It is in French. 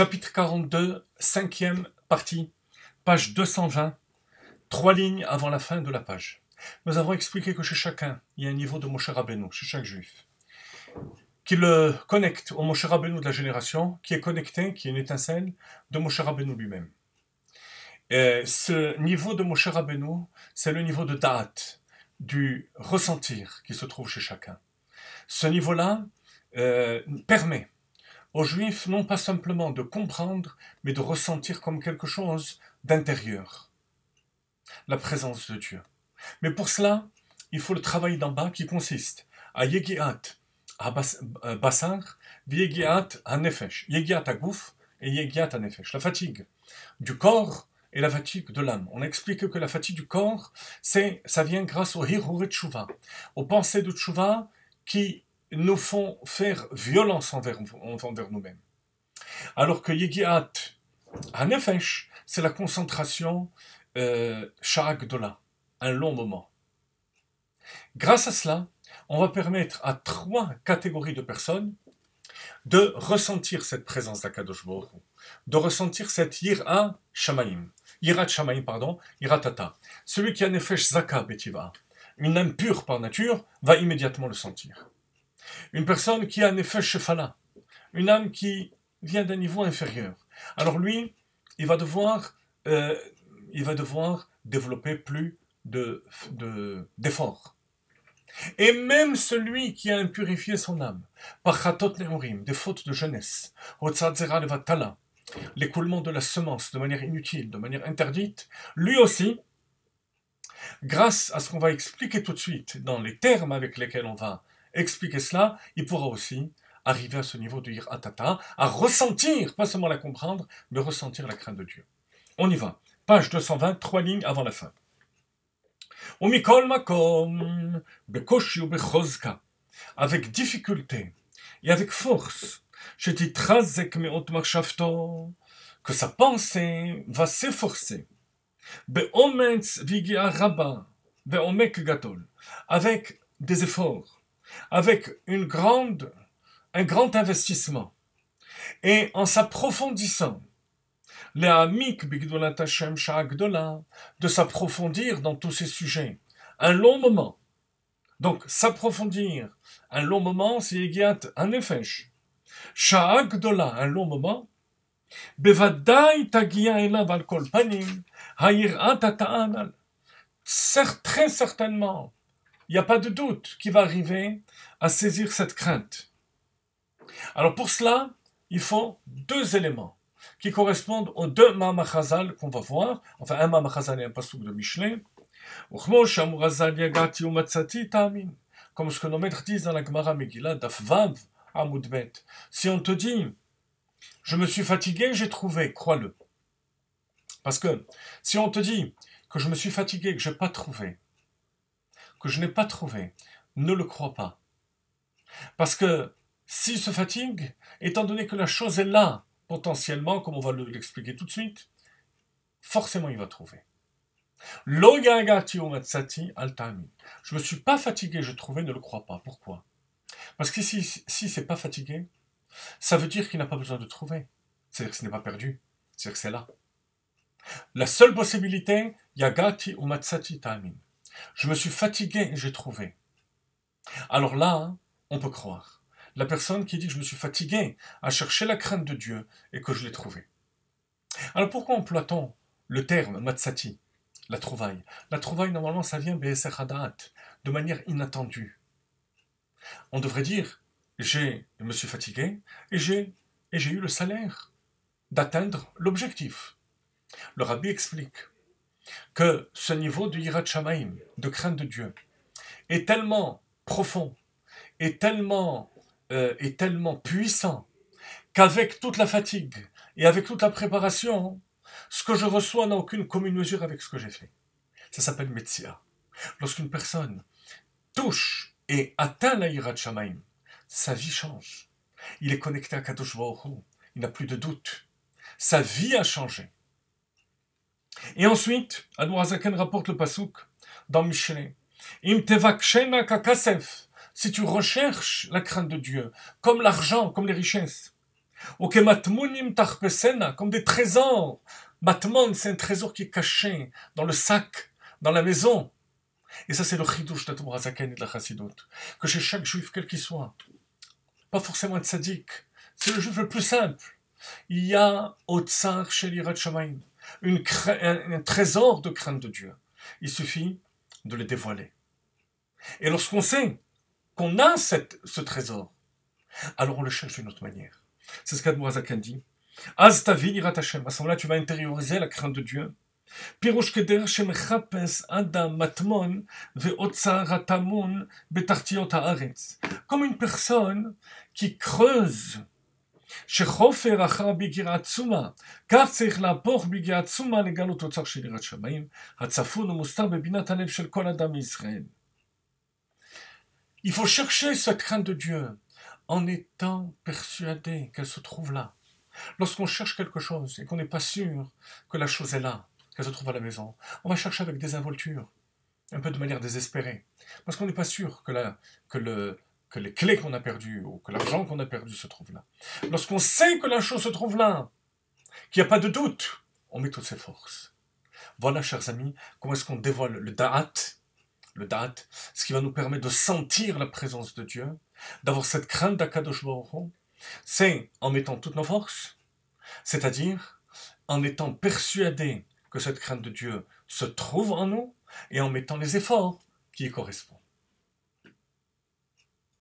Chapitre 42, cinquième partie, page 220, 3 lignes avant la fin de la page. Nous avons expliqué que chez chacun, il y a un niveau de Moshe Rabbeinu, chez chaque juif, qui le connecte au Moshe Rabbeinu de la génération, qui est connecté, qui est une étincelle de Moshe Rabbeinu lui-même. Et ce niveau de Moshe Rabbeinu, c'est le niveau de Da'at, du ressentir qui se trouve chez chacun. Ce niveau-là permet aux Juifs non pas simplement de comprendre, mais de ressentir comme quelque chose d'intérieur, la présence de Dieu. Mais pour cela, il faut le travail d'en bas qui consiste à Yegiat, à Basar, Yegiat à Nefesh, Yegiat à Gouf et Yegiat à Nefesh. La fatigue du corps et la fatigue de l'âme. On explique que la fatigue du corps, ça vient grâce au Hirur Tshuva, aux pensées de Tshuva qui nous font faire violence envers nous-mêmes. Alors que Yegiat à Nefesh, c'est la concentration Sha'ak Dola, un long moment. Grâce à cela, on va permettre à 3 catégories de personnes de ressentir cette présence d'Akadosh Baruch Hu, de ressentir cette Yirat Shamaim, Yiratata. Celui qui a Nefesh Zaka Betiva, une âme pure par nature, va immédiatement le sentir. Une personne qui a Nefesh Shefala, une âme qui vient d'un niveau inférieur. Alors lui, il va devoir développer plus d'efforts. Et même celui qui a impurifié son âme, par Chatot Nehorim, des fautes de jeunesse, Hotzadzera Levatala, l'écoulement de la semence de manière inutile, de manière interdite, lui aussi, grâce à ce qu'on va expliquer tout de suite, dans les termes avec lesquels on va expliquer cela, il pourra aussi arriver à ce niveau de Yiratata, à ressentir, pas seulement la comprendre, mais ressentir la crainte de Dieu. On y va. Page 220, 3 lignes avant la fin. Umikol makom, bekoshi ou bechozka, avec difficulté et avec force, je dis trazek meot machshavto, que sa pensée va s'efforcer, beometz vigia rabba, beomek gadol, avec des efforts, avec un grand investissement, et en s'approfondissant, de s'approfondir dans tous ces sujets, un long moment. Donc, s'approfondir, un long moment, c'est Yegiat un Nefesh. Sha'ak Gdola, un long moment. Bevadai tagia elav al kol panim, hayirat ta'anal. Très certainement, il n'y a pas de doute qu'il va arriver à saisir cette crainte. Alors pour cela, il faut 2 éléments qui correspondent aux 2 Ma'amachazal qu'on va voir, enfin un Ma'amachazal et un pasouk de Mishlei, comme ce que nos maîtres disent dans la Gemara Megillah, Daf Vav Amud Bet. Si on te dit, je me suis fatigué, j'ai trouvé, crois-le. Parce que si on te dit que je me suis fatigué, que je n'ai pas trouvé, ne le crois pas. Parce que s'il se fatigue, étant donné que la chose est là, potentiellement, comme on va l'expliquer tout de suite, forcément il va trouver. Lo yagati umatsati altami. Je me suis pas fatigué, je trouvais, ne le crois pas. Pourquoi? Parce que si c'est pas fatigué, ça veut dire qu'il n'a pas besoin de trouver. C'est-à-dire que ce n'est pas perdu. C'est-à-dire que c'est là. La seule possibilité, yagati umatsati tamin. Je me suis fatigué et j'ai trouvé. Alors là, on peut croire. La personne qui dit que je me suis fatigué à chercher la crainte de Dieu et que je l'ai trouvé. Alors pourquoi emploie-t-on le terme matsati, la trouvaille? La trouvaille, normalement, ça vient de manière inattendue. On devrait dire, je me suis fatigué et j'ai eu le salaire d'atteindre l'objectif. Le Rabbi explique que ce niveau de Yirat Shamaim, de crainte de Dieu, est tellement profond, est tellement puissant, qu'avec toute la fatigue et avec toute la préparation, ce que je reçois n'a aucune commune mesure avec ce que j'ai fait. Ça s'appelle Metzia. Lorsqu'une personne touche et atteint la Yirat Shamaim, sa vie change. Il est connecté à Kadosh Baruch Hu. Il n'a plus de doute. Sa vie a changé. Et ensuite, Admor Hazaken rapporte le pasouk dans Mishlei. Im tevakshena kakasef. Si tu recherches la crainte de Dieu, comme l'argent, comme les richesses, Ok, matmunim tarpesena, comme des trésors. Matmon, c'est un trésor qui est caché dans le sac, dans la maison. Et ça, c'est le chidouche de la Zaken et de la Chassidut. Que chez chaque juif, quel qu'il soit, pas forcément un tzaddik, c'est le juif le plus simple. Il y a au tsar chez l'Irat Shamaim un trésor de crainte de Dieu. Il suffit de le dévoiler. Et lorsqu'on sait qu'on a ce trésor, alors on le cherche d'une autre manière. C'est ce qu'Admour Zaken dit. Az tavi l'Irat Hashem. À ce moment-là, tu vas intérioriser la crainte de Dieu. פירוש כדרך שמחפש אדם מטמון ואוצר הטמון בתחתיות הארץ. Comme une personne qui creuse שחופר אחר בגירה עצומה, כך צריך להפוך בגירה עצומה לגלות אוצר של יראת שמיים, הצפון ומוסתר בבינת הלב של כל אדם מישראל. Il faut chercher cette crainte de Dieu en étant persuadé qu'elle se trouve là. Lorsqu'on cherche quelque chose et qu'on n'est pas sûr que la chose est là, qu'elle se trouve à la maison, on va chercher avec désinvolture, un peu de manière désespérée, parce qu'on n'est pas sûr que les clés qu'on a perdues ou que l'argent qu'on a perdu se trouve là. Lorsqu'on sait que la chose se trouve là, qu'il n'y a pas de doute, on met toutes ses forces. Voilà, chers amis, comment est-ce qu'on dévoile le da'at, ce qui va nous permettre de sentir la présence de Dieu, d'avoir cette crainte d'Akadosh Baruch Hu, c'est en mettant toutes nos forces, c'est-à-dire en étant persuadé que cette crainte de Dieu se trouve en nous et en mettant les efforts qui y correspondent.